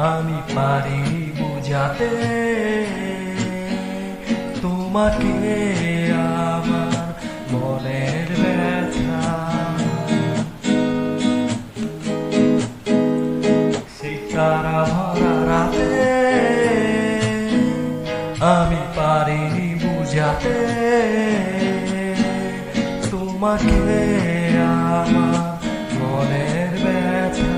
আমি পারিনি বুঝাতে তোমাকে আমার মনের ব্যথা। সেই তারা ভরা রাতে আমি পারিনি বুঝাতে তোমাকে আমার মনের ব্যথা।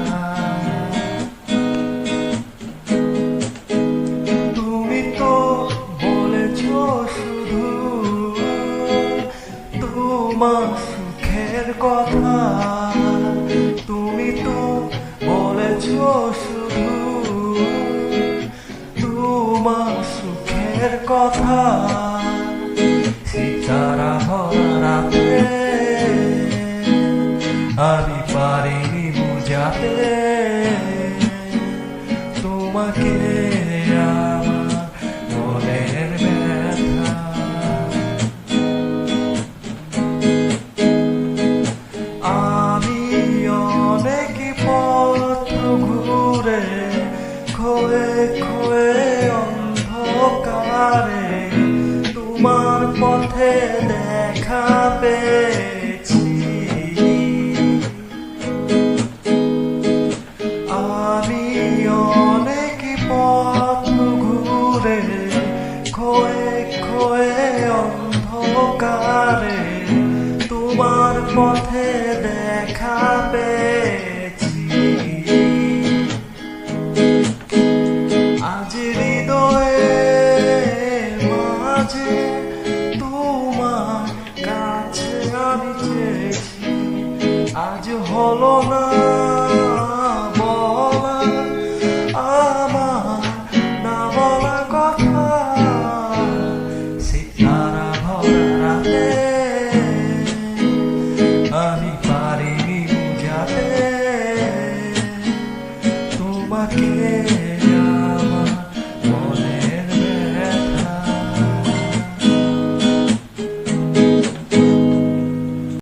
তুমি তো বলেছ শুধু তোমার সুখের কথা, তুমি তো বলেছ শুধু তোমার সুখের কথা। সিতারা ভরা রাতে আমি পারিনি বুঝাতে তোমাকে আমার মনের ব্যথা। আমি অনেক পথ ঘুরে খোয়ে খোয়ে অন্ধকারে তোমার পথে দেখা পেয়েছি। আমি অনেক পথ ঘুরে খোয়ে খোয়ে অন্ধকারে তোমার পথে দেখা পেয়েছি। আজ হৃদয়ে মাঝে তোমার কাছে আমি চেয়েছি, আজ হলো না